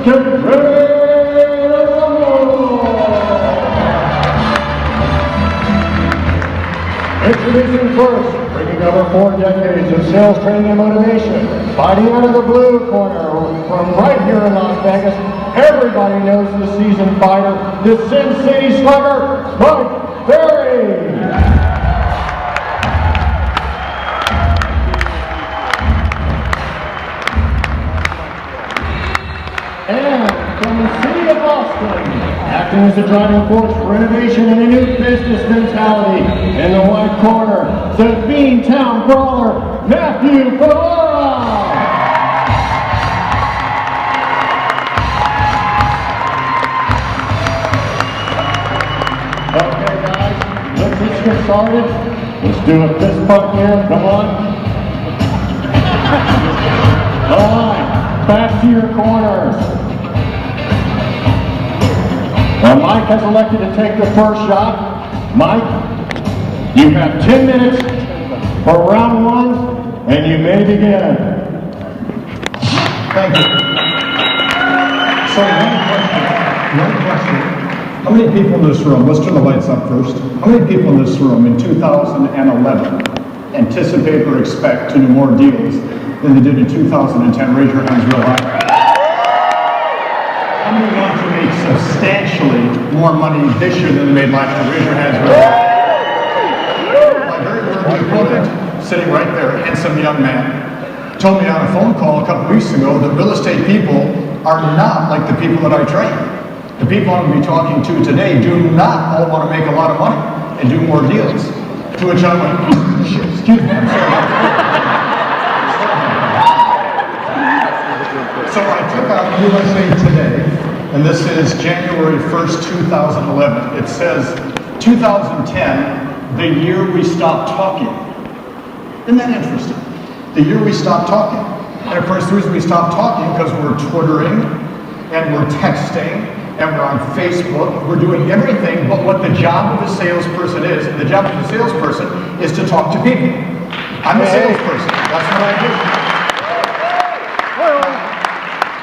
get ready to rumble! Introducing first, bringing over 4 decades of sales training and motivation, fighting out of the blue corner from right here in Las Vegas. Everybody knows the seasoned fighter, the Sin City Slugger, Mike Ferry. And from the city of Boston, acting as the driving force for innovation and a new business mentality, in the white corner, the Beantown Brawler, Matthew Ferrara. Okay, guys, let's get started. Let's do a fist bump here. Come on. All right, back to your corners. Well, Mike has elected to take the first shot. Mike, you have 10 minutes for round 1, and you may begin. Thank you. So one question. How many people in this room, let's turn the lights up first. How many people in this room in 2011 anticipate or expect to do more deals than they did in 2010? Raise your hands real high. How many want to make substantially more money this year than they made last year? Raise your hands real high. My very worthy opponent, sitting right there, handsome young man, told me on a phone call a couple weeks ago that real estate people are not like the people that I train. The people I'm going to be talking to today do not all want to make a lot of money and do more deals. To which I went, excuse me, I'm sorry. So I took out USA Today, and this is January 1st, 2011. It says, 2010, the year we stopped talking. Isn't that interesting? The year we stopped talking. And of course, the reason we stopped talking because we're Twittering, and we're texting, and we're on Facebook. We're doing everything but what the job of a salesperson is. And the job of a salesperson is to talk to people. I'm a salesperson. That's what I do.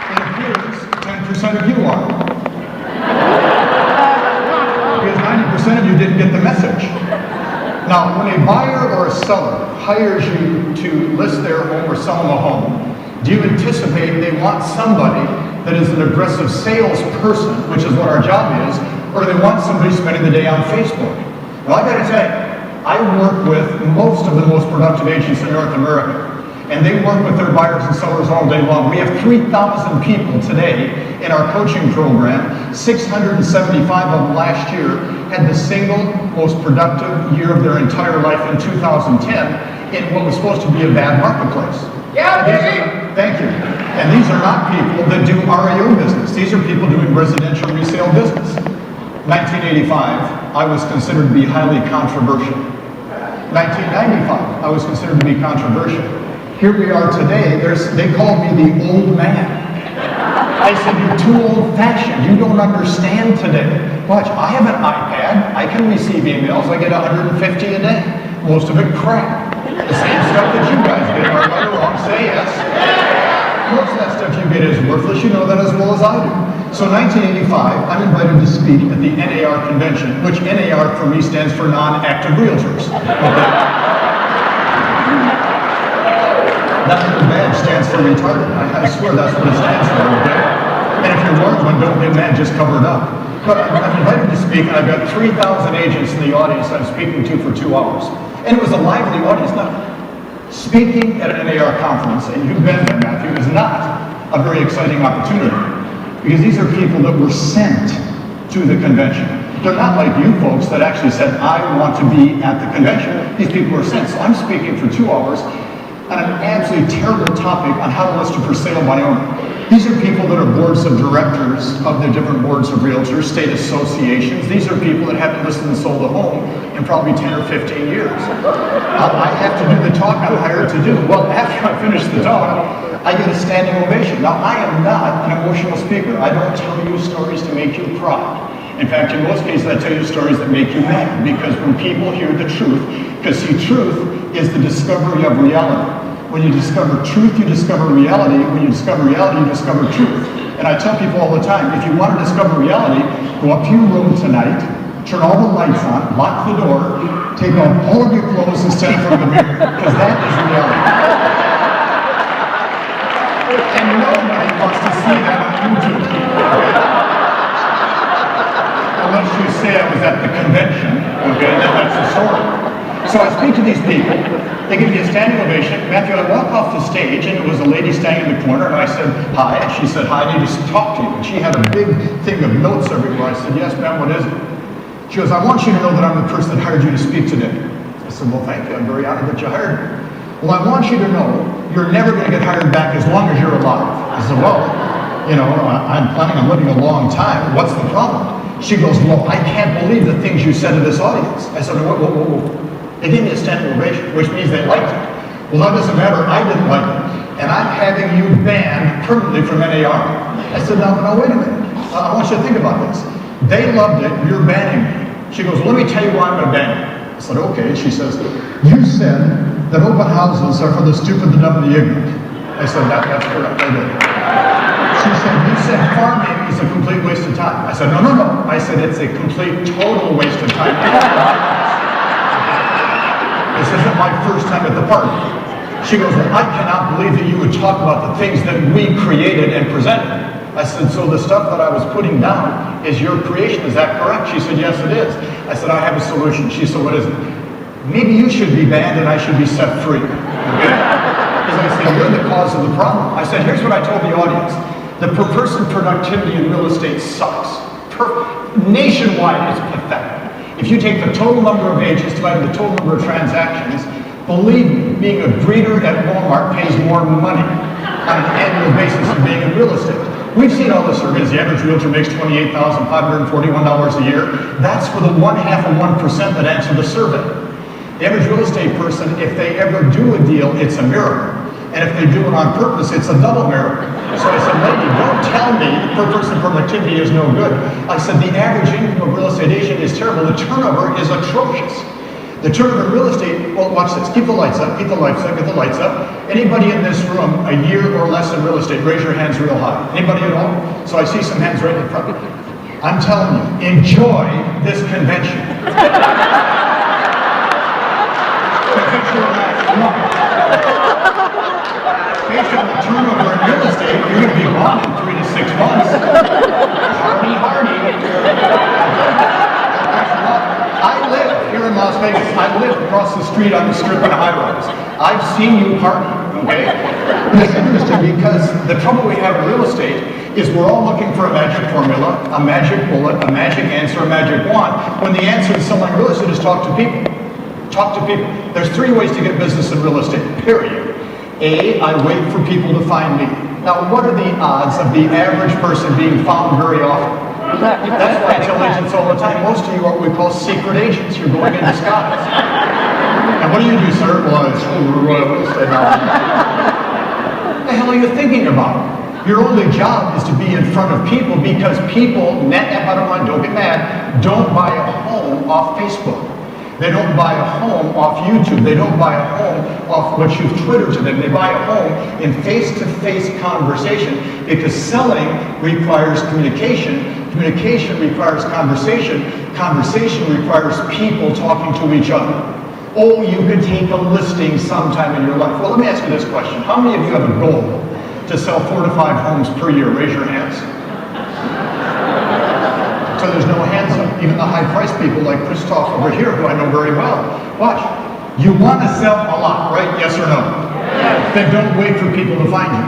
It appears 10% of you are. Because 90% of you didn't get the message. Now, when a buyer or a seller hires you to list their home or sell them a home, do you anticipate they want somebody that is an aggressive salesperson, which is what our job is, or do they want somebody spending the day on Facebook? Well, I gotta tell you, I work with most of the most productive agents in North America, and they work with their buyers and sellers all day long. We have 3,000 people today in our coaching program. 675 of them last year had the single most productive year of their entire life in 2010 in what was supposed to be a bad marketplace. Yeah, baby! Thank you. And these are not people that do REO business. These are people doing residential resale business. 1985, I was considered to be highly controversial. 1995, I was considered to be controversial. Here we are today, they called me the old man. I said, you're too old-fashioned. You don't understand today. Watch, I have an iPad. I can receive emails. I get 150 a day. Most of it crap. The same stuff that you guys get. Am I right or wrong? Say yes. Most of that stuff you get is worthless. You know that as well as I do. So 1985, I'm invited to speak at the NAR convention, which NAR for me stands for non-active realtors. Okay. That's what the badge stands for, retarded. I swear that's what it stands for, okay? And if you're wearing one, don't get mad, just cover it up. But I'm invited to speak, and I've got 3,000 agents in the audience I'm speaking to for 2 hours. And it was a lively audience. Now, speaking at an NAR conference, and you've been there, Matthew, is not a very exciting opportunity. Because these are people that were sent to the convention. They're not like you folks that actually said, I want to be at the convention. These people were sent. So I'm speaking for 2 hours on an absolutely terrible topic on how to list a for sale by owner. These are people that are boards of directors of the different boards of realtors, state associations. These are people that haven't listed and sold a home in probably 10 or 15 years. I have to do the talk I'm hired to do. Well, after I finish the talk, I get a standing ovation. Now, I am not an emotional speaker. I don't tell you stories to make you cry. In fact, in most cases, I tell you stories that make you mad, because when people hear the truth, because see, truth is the discovery of reality. When you discover truth, you discover reality. When you discover reality, you discover truth. And I tell people all the time, if you want to discover reality, go up to your room tonight, turn all the lights on, lock the door, take off all of your clothes and stand in front of the mirror, because that is reality. And nobody wants to see that on YouTube. Unless you say I was at the convention, okay, that's the story. So I speak to these people, they give me a standing ovation. Matthew, I walk off the stage and it was a lady standing in the corner and I said, hi, and she said, hi, I need to talk to you. And she had a big thing of notes everywhere. I said, yes, ma'am, what is it? She goes, I want you to know that I'm the person that hired you to speak today. I said, well, thank you, I'm very honored that you hired me. Well, I want you to know you're never going to get hired back as long as you're alive. I said, well, you know, I'm planning on living a long time. What's the problem? She goes, well, I can't believe the things you said to this audience. I said, whoa, whoa, whoa, whoa. They gave me a standing ovation, which means they liked it. Well, that doesn't matter. I didn't like it. And I'm having you banned permanently from NAR. I said, no, wait a minute. I want you to think about this. They loved it. You're banning me. She goes, well, let me tell you why I'm going to ban you. I said, okay. She says, you said that open houses are for the stupid, the dumb, and the ignorant. I said, that's correct. I did. She said, you said farming is a complete waste of time. I said, no. I said, it's a complete, total waste of time. This isn't my first time at the party. She goes, well, I cannot believe that you would talk about the things that we created and presented. I said, so the stuff that I was putting down is your creation, is that correct? She said, yes, it is. I said, I have a solution. She said, what is it? Maybe you should be banned and I should be set free. Okay? Because I said, you're the cause of the problem. I said, here's what I told the audience. The per person productivity in real estate sucks. Nationwide, it's pathetic. If you take the total number of agents divided by the total number of transactions, believe me, being a greeter at Walmart pays more money on an annual basis than being in real estate. We've seen all the surveys. The average realtor makes $28,541 a year. That's for the 0.5% that answer the survey. The average real estate person, if they ever do a deal, it's a miracle. And if they do it on purpose, it's a double miracle. So I said, lady, don't tell me per person productivity is no good. I said, the average income of a real estate agent is terrible. The turnover is atrocious. The turnover in real estate, well, watch this. Keep the lights up, keep the lights up, get the lights up. Anybody in this room a year or less in real estate, raise your hands real high. Anybody at all? So I see some hands right in front. I'm telling you, enjoy this convention. Based on the turnover in real estate, you're going to be gone in 3 to 6 months. Hardy. I live here in Las Vegas. I live across the street on the strip in a high-rise. I've seen you party, okay? It's interesting because the trouble we have in real estate is we're all looking for a magic formula, a magic bullet, a magic answer, a magic wand, when the answer to someone in real estate is talk to people. Talk to people. There's 3 ways to get business in real estate, period. A, I wait for people to find me. Now, what are the odds of the average person being found very often? That's why I tell agents all the time, most of you are what we call secret agents. You're going in disguise. And what do you do, sir? Well, it's real estate now. What the hell are you thinking about? Your only job is to be in front of people because people, don't get mad, don't buy a home off Facebook. They don't buy a home off YouTube. They don't buy a home off what you've Twittered to them. They buy a home in face-to-face conversation because selling requires communication. Communication requires conversation. Conversation requires people talking to each other. Oh, you could take a listing sometime in your life. Well, let me ask you this question. How many of you have a goal to sell 4 to 5 homes per year? Raise your hands. So there's no hands up. Even the high-priced people like Christoph over here, who I know very well. Watch. You want to sell a lot, right? Yes or no? Yes. Then don't wait for people to find you.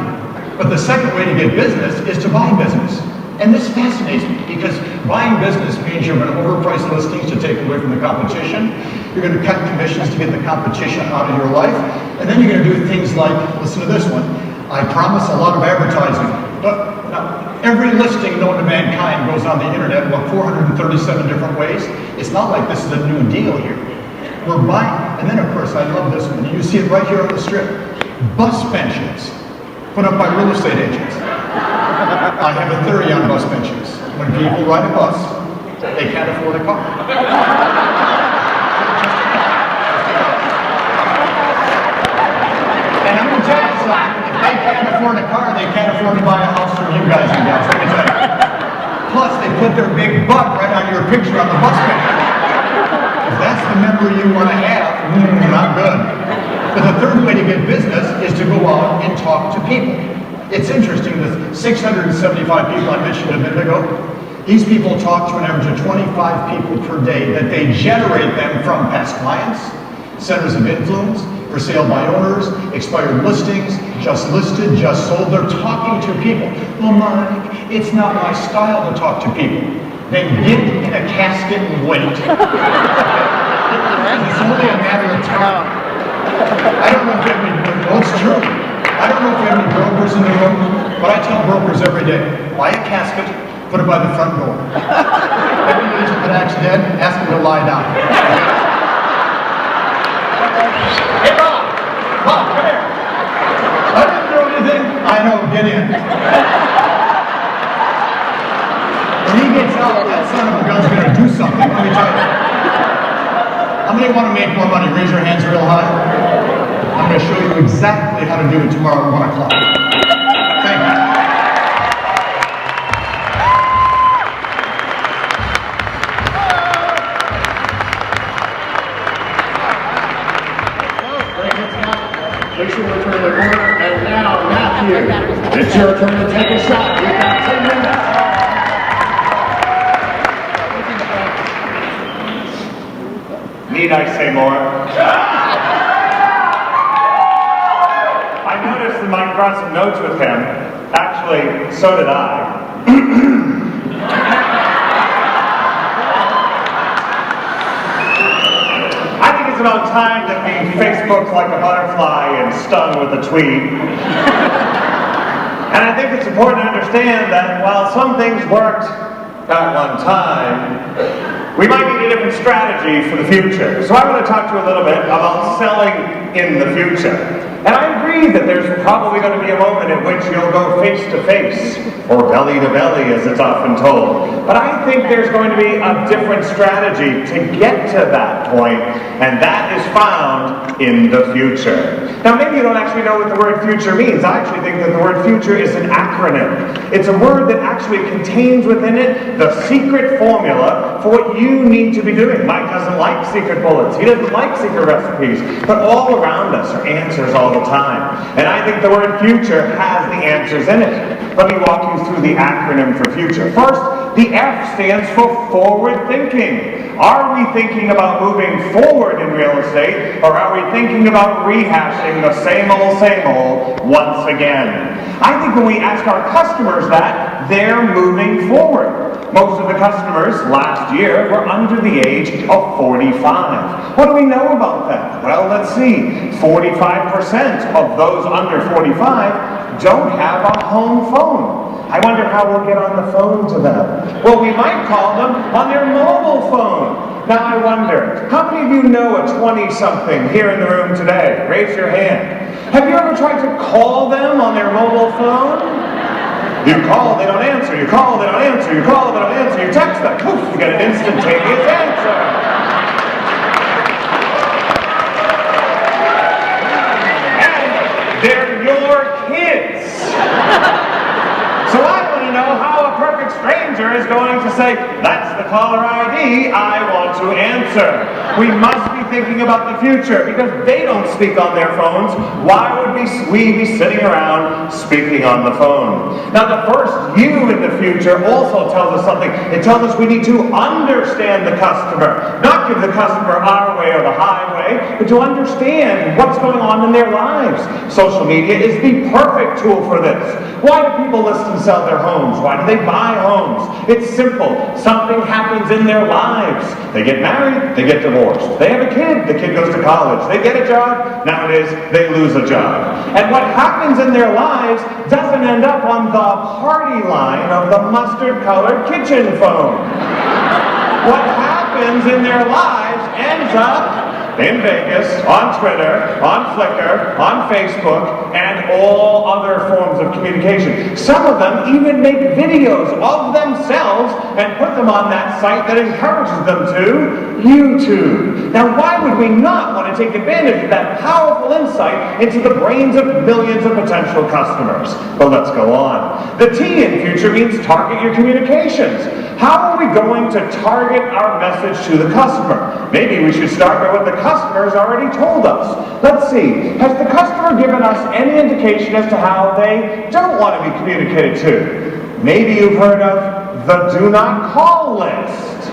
But the second way to get business is to buy business. And this fascinates me because buying business means you're going to overprice listings to take away from the competition. You're going to cut commissions to get the competition out of your life. And then you're going to do things like, listen to this one, I promise a lot of advertising. But now, every listing known to mankind goes on the internet, 437 different ways. It's not like this is a new deal here. We're buying, and then of course, I love this one. You see it right here on the strip. Bus benches put up by real estate agents. I have a theory on bus benches. When people ride a bus, they can't afford a car. And I'm going to tell you something, if they can't afford a car, they can't afford to buy a house from you guys and gals, let me tell you. Plus, they put their big butt right on your picture on the bus picture. If that's the memory you want to have, not good. But the third way to get business is to go out and talk to people. It's interesting, the 675 people I mentioned a minute ago, these people talk to an average of 25 people per day that they generate them from past clients, centers of influence, for sale by owners, expired listings, just listed, just sold. They're talking to people. Well, Mike, it's not my style to talk to people. Then get in a casket and wait. It's only a matter of time. I don't know if you have any, well, it's true. I don't know if you have any brokers in the room, but I tell brokers every day, buy a casket, put it by the front door. Every agent that acts dead, ask him to lie down. Hey, Bob! Bob, come here! I didn't do anything. I know, get in. When he gets out, that son of a gun's gonna do something, let me tell you. How many want to make more money? Raise your hands real high. I'm going to show you exactly how to do it tomorrow at 1 o'clock. Thank you. Make sure we turn the corner. And now, Matthew, it's your turn to take a shot. You've got 10 minutes. Need I say more? I noticed that Mike brought some notes with him. Actually, so did I. I think it's about time that we Facebooked like a butterfly and stung with a tweet. And I think it's important to understand that while some things worked at one time, we might need a different strategy for the future. So I want to talk to you a little bit about selling in the future. And I agree that there's probably going to be a moment at which you'll go face to face, or belly to belly as it's often told. But I think there's going to be a different strategy to get to that point, and that is found in the future. Now maybe you don't actually know what the word future means. I actually think that the word future is an acronym. It's a word that actually contains within it the secret formula for what you need to be doing. Mike doesn't like secret bullets. He doesn't like secret recipes. But all around us are answers all the time. And I think the word future has the answers in it. Let me walk you through the acronym for future. First, the F stands for forward thinking. Are we thinking about moving forward in real estate, or are we thinking about rehashing the same old once again? I think when we ask our customers that, they're moving forward. Most of the customers last year were under the age of 45. What do we know about that? Well, let's see. 45% of those under 45 don't have a home phone. I wonder how we'll get on the phone to them. Well, we might call them on their mobile phone. Now I wonder, how many of you know a 20-something here in the room today? Raise your hand. Have you ever tried to call them on their mobile phone? You call, they don't answer. You call, they don't answer. You call, they don't answer. You text them. Poof, you get an instantaneous answer. And they're your kids. So I want to know how a perfect stranger is going to say, that's the caller ID I want to answer. We must be thinking about the future because they don't speak on their phones. Why would we be sitting around speaking on the phone? Now the first U in the future also tells us something. It tells us we need to understand the customer. Not give the customer our way or the highway, but to understand what's going on in their lives. Social media is the perfect tool for this. Why do people list and sell their homes? Why do they buy homes? It's simple. Something happens in their lives. They get married, they get divorced. They have a kid, the kid goes to college. They get a job, nowadays they lose a job. And what happens in their lives doesn't end up on the party line of the mustard-colored kitchen phone. What happens in their lives ends up in Vegas, on Twitter, on Flickr, on Facebook, and all other forms of communication. Some of them even make videos of themselves and put them on that site that encourages them to, YouTube. Now, why would we not want to take advantage of that powerful insight into the brains of millions of potential customers? But let's go on. The T in future means target your communications. How are we going to target our message to the customer? Maybe we should start by what the customer has already told us. Let's see. Has the customer given us any indication as to how they don't want to be communicated to? Maybe you've heard of the do not call list.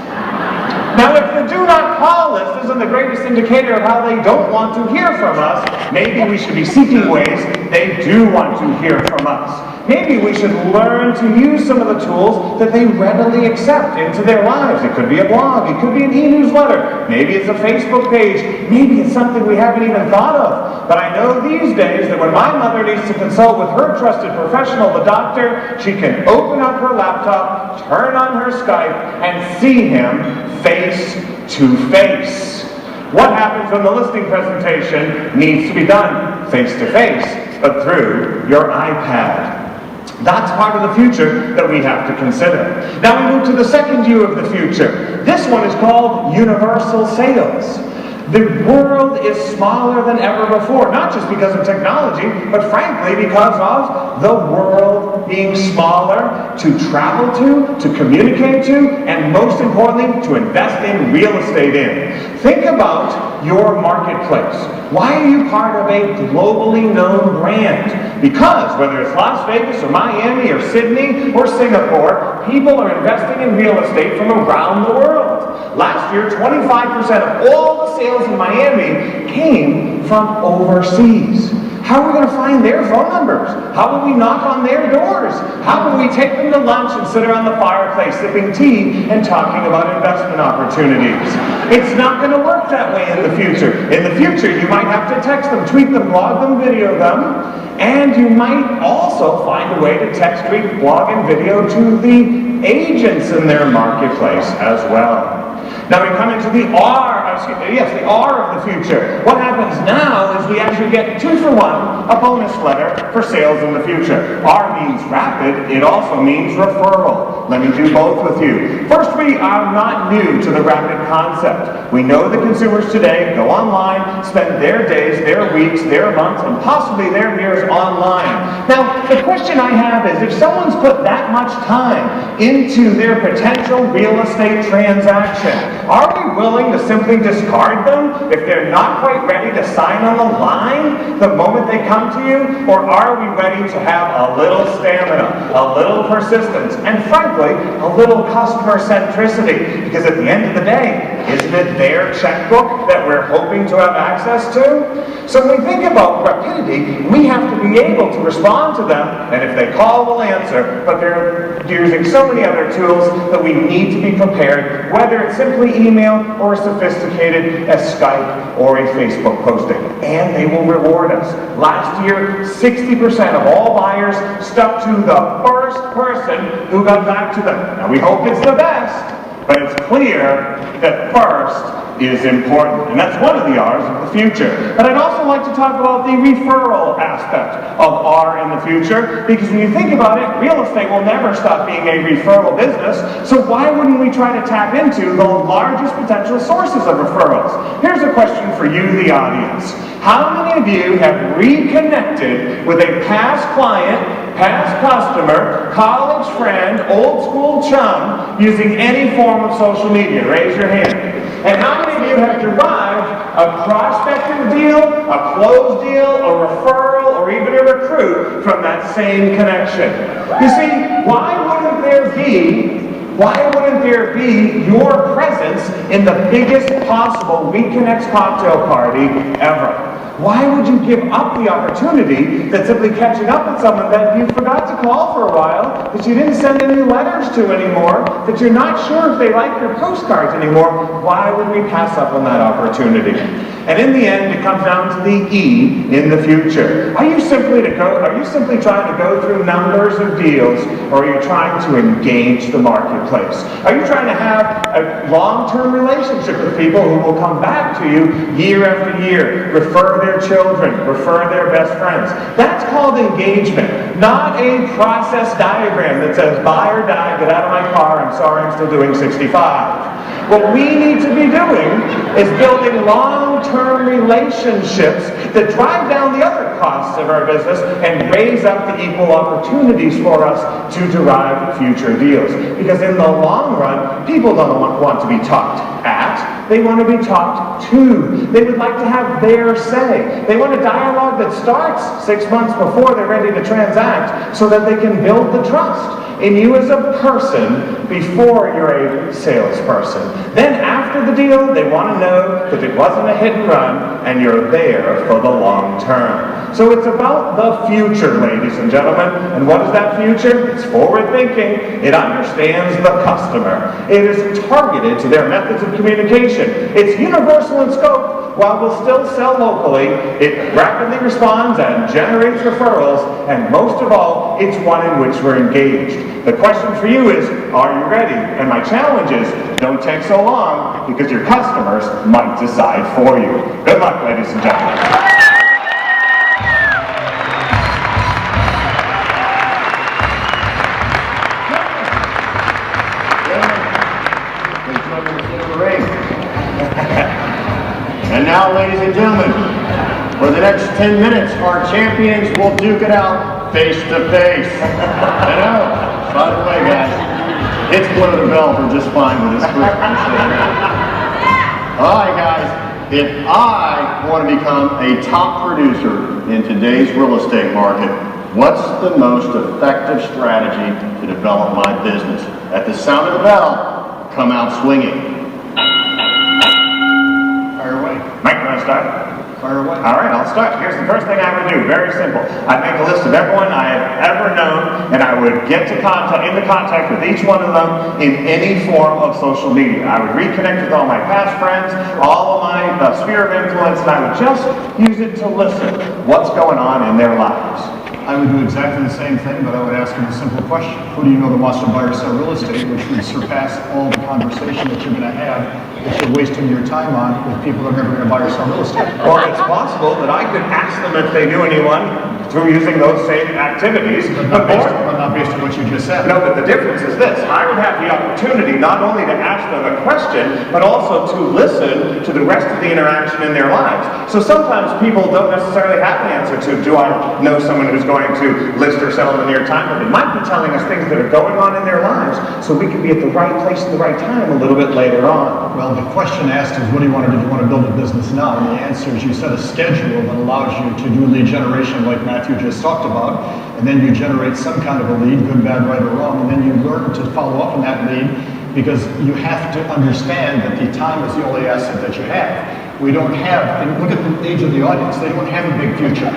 Now, if the do not call list isn't the greatest indicator of how they don't want to hear from us, maybe we should be seeking ways they do want to hear from us. Maybe we should learn to use some of the tools that they readily accept into their lives. It could be a blog, it could be an e-newsletter, maybe it's a Facebook page, maybe it's something we haven't even thought of. But I know these days that when my mother needs to consult with her trusted professional, the doctor, she can open up her laptop, turn on her Skype, and see him face to face. What happens when the listing presentation needs to be done face to face, but through your iPad? That's part of the future that we have to consider. Now we move to the second view of the future. This one is called universal sales. The world is smaller than ever before, not just because of technology, but frankly because of the world being smaller to travel to communicate to, and most importantly, to invest in real estate in. Think about your marketplace. Why are you part of a globally known brand? Because whether it's Las Vegas or Miami or Sydney or Singapore, people are investing in real estate from around the world. Last year, 25% of all the sales in Miami came from overseas. How are we going to find their phone numbers? How will we knock on their doors? How will we take them to lunch and sit around the fireplace sipping tea and talking about investment opportunities? It's not going to work that way in the future. In the future, you might have to text them, tweet them, blog them, video them, and you might also find a way to text, tweet, blog, and video to the agents in their marketplace as well. Now we come into the R of the future. What happens now is we actually get 2 for 1, a bonus letter for sales in the future. R means rapid, it also means referral. Let me do both with you. First, we are not new to the rapid concept. We know that consumers today go online, spend their days, their weeks, their months, and possibly their years online. Now, the question I have is, if someone's put that much time into their potential real estate transaction, are we willing to simply discard them if they're not quite ready to sign on the line the moment they come to you? Or are we ready to have a little stamina, a little persistence, and frankly, a little customer centricity? Because at the end of the day, isn't it their checkbook that we're hoping to have access to? So when we think about rapidity, we have to be able to respond to them, and if they call, we'll answer. But they're using so many other tools that we need to be prepared, whether it's simply email or as sophisticated as Skype or a Facebook posting. And they will reward us. Last year, 60% of all buyers stuck to the first person who got back to them. Now we hope it's the best, but it's clear that first is important. And that's one of the R's of the future. But I'd also like to talk about the referral aspect of R in the future, because when you think about it, real estate will never stop being a referral business, so why wouldn't we try to tap into the largest potential sources of referrals? Here's a question for you, the audience. How many of you have reconnected with a past client, past customer, college friend, old school chum using any form of social media? Raise your hand. And how many of you have derived a prospective deal, a closed deal, a referral, or even a recruit from that same connection? You see, why wouldn't there be your presence in the biggest possible WeConnect cocktail party ever? Why would you give up the opportunity that simply catching up with someone that you forgot to call for a while, that you didn't send any letters to anymore, that you're not sure if they like your postcards anymore? Why would we pass up on that opportunity? And in the end, it comes down to the E in the future. Are you simply trying to go through numbers of deals, or are you trying to engage the marketplace? Are you trying to have a long-term relationship with people who will come back to you year after year, refer their children, refer their best friends? That's called engagement, not a process diagram that says buy or die, get out of my car, I'm sorry, I'm still doing 65. What we need to be doing is building long-term relationships that drive down the other costs of our business and raise up the equal opportunities for us to derive future deals. Because in the long run, people don't want to be talked at, they want to be talked to. They would like to have their say. They want a dialogue that starts 6 months before they're ready to transact so that they can build the trust in you as a person before you're a salesperson. Then after the deal, they want to know that it wasn't a hit and run and you're there for the long term. So it's about the future, ladies and gentlemen. And what is that future? It's forward thinking. It understands the customer. It is targeted to their methods of communication. It's universal in scope. While we'll still sell locally, it rapidly responds and generates referrals, and most of all, it's one in which we're engaged. The question for you is, are you ready? And my challenge is, don't take so long, because your customers might decide for you. Good luck, ladies and gentlemen. And now, ladies and gentlemen, for the next 10 minutes, our champions will duke it out face to face. I know. By the way, guys, it's Blow the Bell for just fine with this group. All right, guys, if I want to become a top producer in today's real estate market, what's the most effective strategy to develop my business? At the sound of the bell, come out swinging. Fire away. Mike, you want to start? Fire away. All right, I'll start. Here's the first thing I would do. Very simple. I'd make a list of everyone I have ever known, and I would get into contact with each one of them in any form of social media. I would reconnect with all my past friends, all of my sphere of influence, and I would just use it to listen what's going on in their lives. I would do exactly the same thing, but I would ask them a simple question. Who do you know that wants to buy or sell real estate, which would surpass all the conversation that you're going to have that you're wasting your time on with people that are never going to buy or sell real estate? Or it's possible that I could ask them if they knew anyone through using those same activities. But not based on what you just said. No, but the difference is this. I would have the opportunity not only to ask them a question, but also to listen to the rest of the interaction in their lives. So sometimes people don't necessarily have the answer to, do I know someone who's going to list or sell in the near time? But they might be telling us things that are going on in their lives, so we can be at the right place at the right time a little bit later on. Well, the question asked is, what do you want to do? Do you want to build a business now? And the answer is, you set a schedule that allows you to do lead generation like Matthew just talked about, and then you generate some kind of a lead, good, bad, right, or wrong, and then you learn to follow up on that lead, because you have to understand that the time is the only asset that you have. We don't have, and look at the age of the audience, they don't have a big future.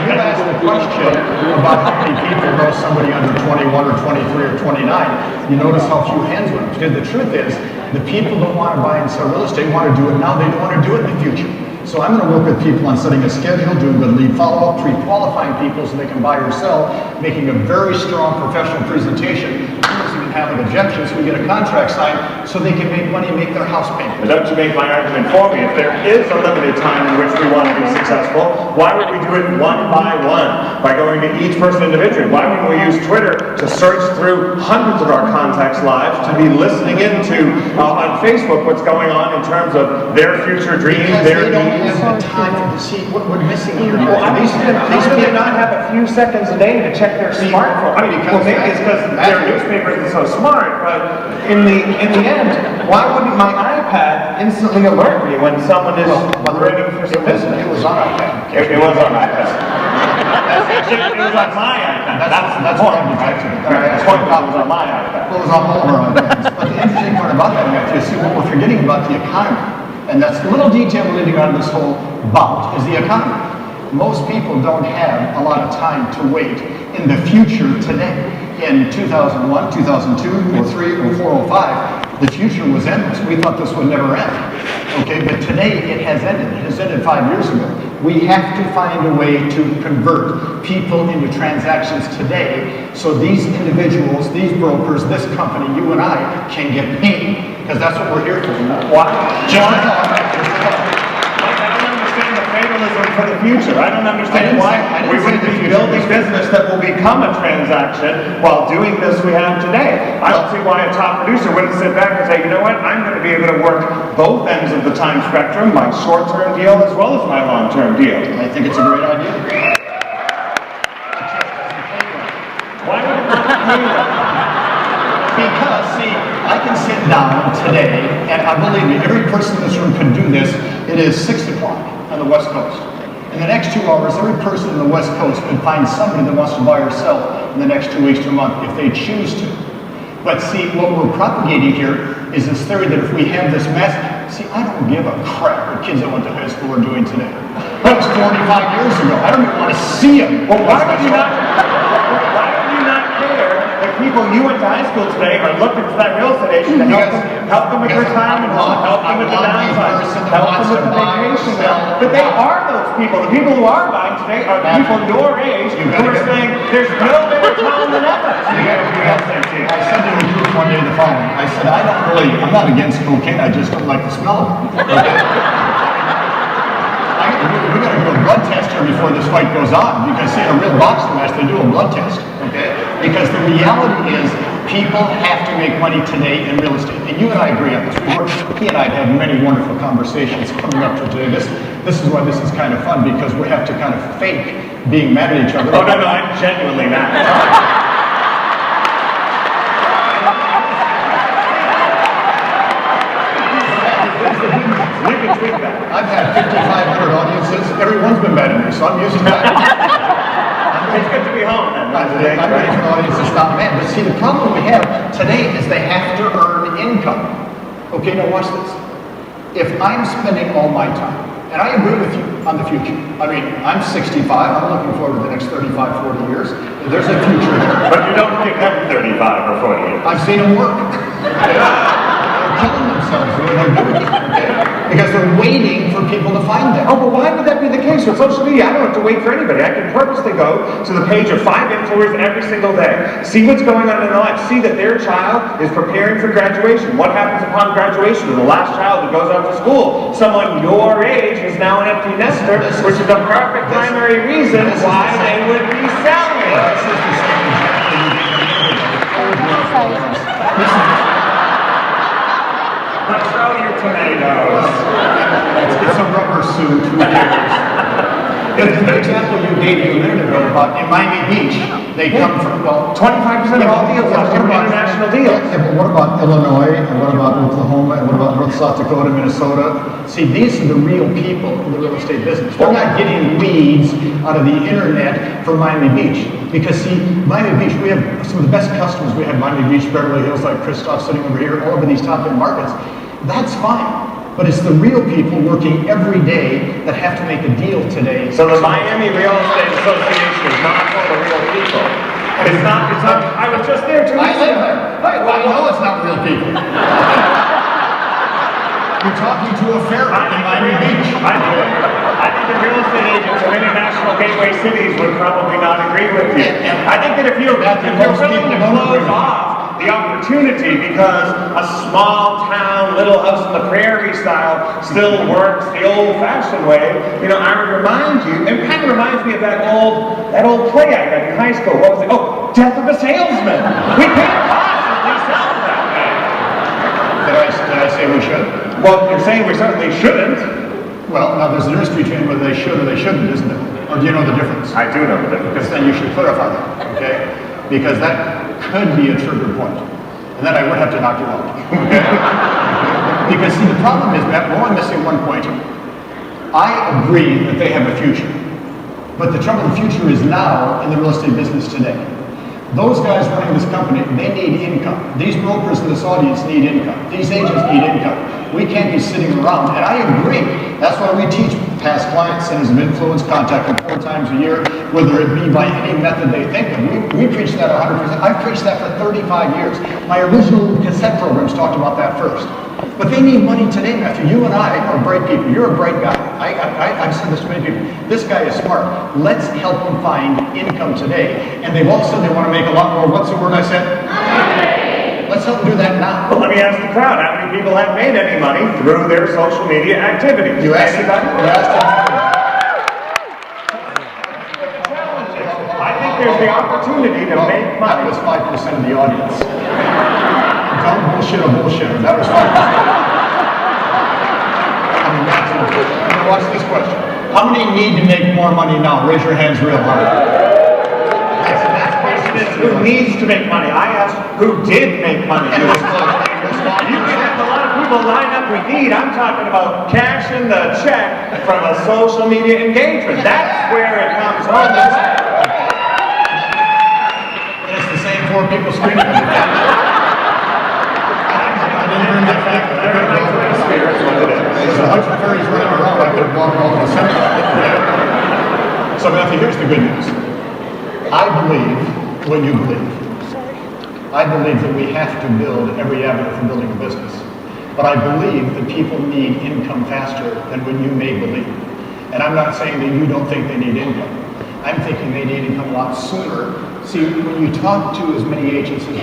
You asked the question about how many people know somebody under 21 or 23 or 29. You notice how few hands went up. Because the truth is, the people don't want to buy and sell real estate, want to do it now, they don't want to do it in the future. So I'm going to work with people on setting a schedule, doing good lead follow-up, pre-qualifying people so they can buy or sell, making a very strong professional presentation, even having objections, so we get a contract signed so they can make money and make their house payment. But don't you make my argument for me. If there is a limited time in which we want to be successful, why would we do it one by one, by going to each person individually? Why wouldn't we use Twitter to search through hundreds of our contacts' lives, to be listening into on Facebook what's going on in terms of their future dreams, their needs? Have the time to see what we're missing here. Well, these do they not have a few seconds a day to check their smartphone? I mean, well, maybe it's because their newspapers are so smart, but in the end, why wouldn't my iPad instantly alert me when someone is ready for some business? It was on iPad. It was on iPad. It was on my iPad. That's what I'm detecting. That's what was on my iPad. Well, it was on all of our iPads. But the interesting part about that, Matthew, is see what we're forgetting about the economy. And that's the little detail we're leaving out of this whole bout is the economy. Most people don't have a lot of time to wait in the future today. in 2001, 2002, or 3, or 4, or 5, the future was endless. We thought this would never end. Okay, but today it has ended. It has ended 5 years ago. We have to find a way to convert people into transactions today so these individuals, these brokers, this company, you and I, can get paid. Because that's what we're here for. Why? I don't understand the fatalism for the future. I don't understand why we wouldn't be building business that will become a transaction while doing this we have today. I don't see why a top producer wouldn't sit back and say, you know what, I'm going to be able to work both ends of the time spectrum, my short-term deal as well as my long-term deal. I think it's a great idea. Why would it not pay them? Because, see, I can sit down today, and I believe me, every person in this room can do this. It is 6 o'clock on the West Coast. In the next 2 hours, every person in the West Coast can find somebody that wants to buy or sell in the next 2 weeks to a month if they choose to. But see, what we're propagating here is this theory that if we have this mass, see, I don't give a crap what kids that went to high school are doing today. That was 45 years ago. I don't even want to see them. Well, why would you not care if people you went to high school today are looking for that real estate agent to help them with retirement home, help them with the downside, help them with the vacation bill. But they are those people. The people who are buying today are the people your age who are saying there's no better time than ever. I said to the group one day the following. I said, I'm not against cocaine, I just don't like the smell of it. Okay? We got to do a blood test here before this fight goes on, because see, in a real boxing match, they do a blood test, okay? Because the reality is, people have to make money today in real estate. And you and I agree on this. He and I have had many wonderful conversations coming up to today. This is why this is kind of fun, because we have to kind of fake being mad at each other. Oh, no, I'm genuinely mad. I've had 5,500 audiences. Everyone's been mad at me, so I'm used to that. It's good to be home then. I'm ready for the audience to stop mad. But see, the problem we have today is they have to earn income. Okay, now watch this. If I'm spending all my time, and I agree with you on the future. I mean, I'm 65. I'm looking forward to the next 35, 40 years. There's a future here. But you don't think I'm 35 or 40 years. I've seen them work. They're killing themselves when they're doing it, okay? Because they're waiting for people to find them. Oh, but why would that be the case with social media? I don't have to wait for anybody. I can purposely go to the page of 5 influencers every single day, see what's going on in their life, see that their child is preparing for graduation. What happens upon graduation of the last child who goes out to school? Someone your age is now an empty nester, which is the perfect primary reason why they would be selling. This is the same example. Let's throw your tomatoes. It's a rubber suit. Who cares? The example you gave a minute ago about in Miami Beach, they come from, well, 25% of all deals are international deals. Yeah, but what about Illinois, and what about Oklahoma, and what about North South Dakota, Minnesota? See, these are the real people in the real estate business. They're not getting leads out of the internet from Miami Beach. Because see, Miami Beach, we have some of the best customers. We have Miami Beach, Beverly Hills, like Christoph sitting over here, all over these top-end markets. That's fine. But it's the real people working every day that have to make a deal today. So the Miami Real Estate Association is not for the real people. It's not, I was just there 2 weeks ago. I know it's not real people. You're talking to a Ferry in Miami Beach. I think the real estate agents of international gateway cities would probably not agree with you. I think that if you're willing to close off the opportunity because a small town, little house on the prairie style still works the old-fashioned way, you know, I would remind you, it kind of reminds me of that old play I got in high school. What was it? Oh, Death of a Salesman. We can't possibly sell that way. Did I say we should? Well, you're saying we certainly shouldn't. Well, now there's an industry between whether they should or they shouldn't, isn't it? Or do you know the difference? I do know the difference. Because then you should clarify that, okay? Because that could be a trigger point. And then I would have to knock you out, okay? Because see, the problem is, Matt, we're only missing one point here. I agree that they have a future. But the trouble, the future is now in the real estate business today. Those guys running this company, they need income. These brokers in this audience need income. These agents need income. We can't be sitting around, and I agree. That's why we teach past clients, centers of influence, contact them 4 times a year, whether it be by any method they think of. We preach that 100%. I've preached that for 35 years. My original cassette programs talked about that first. But they need money today, Matthew. You and I are bright people. You're a bright guy. I've said this to many people. This guy is smart. Let's help them find income today. And they've all said they want to make a lot more. What's the word I said? Money. Let's help them do that now. Well, let me ask the crowd, how many people have made any money through their social media activities? You asked Anybody? You asked I think there's the opportunity to make That money. was 5% of the audience. Dumb bullshit or bullshitter. That was 5%. I mean, now watch this question. How many need to make more money now? Raise your hands real hard. The question is, who needs to make money? I asked who did make money. You can have a lot of people lined up with need. I'm talking about cashing the check from a social media engagement. That's where it comes home. It's the same 4 people screaming. I didn't bring my fact. There's a bunch of fairies running around. I could walk all the center. So Matthew, here's the good news. I believe when you believe. I believe that we have to build every avenue for building a business. But I believe that people need income faster than when you may believe. And I'm not saying that you don't think they need income. I'm thinking they need income a lot sooner. See, when you talk to as many agents as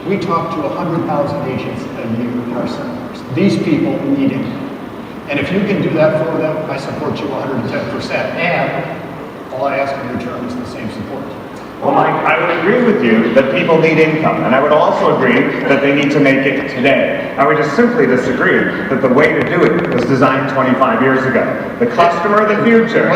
we talk to 100,000 agents a year in our seminars. These people need income. And if you can do that for them, I support you 110%. And all I ask in return is the same support. Well, Mike, I would agree with you that people need income, and I would also agree that they need to make it today. I would just simply disagree that the way to do it was designed 25 years ago. The customer of the future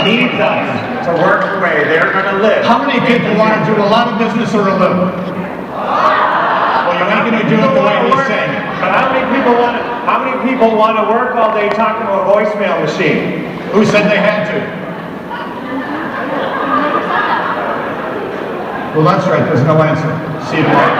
needs us to work the way they're going to live. How many people want to do a lot of business or a little? Well, you ain't going to do it the way he's saying it. But how many people want to work all day talking to a voicemail machine? Who said they had to? Well, that's right. There's no answer. See you tomorrow.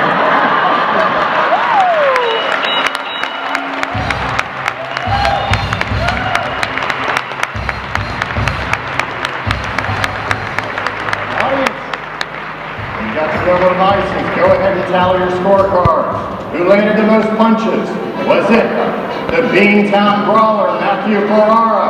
You got to go to license. Go ahead and tally your scorecards. Who landed the most punches? Was it the Beantown Brawler, Matthew Ferrara?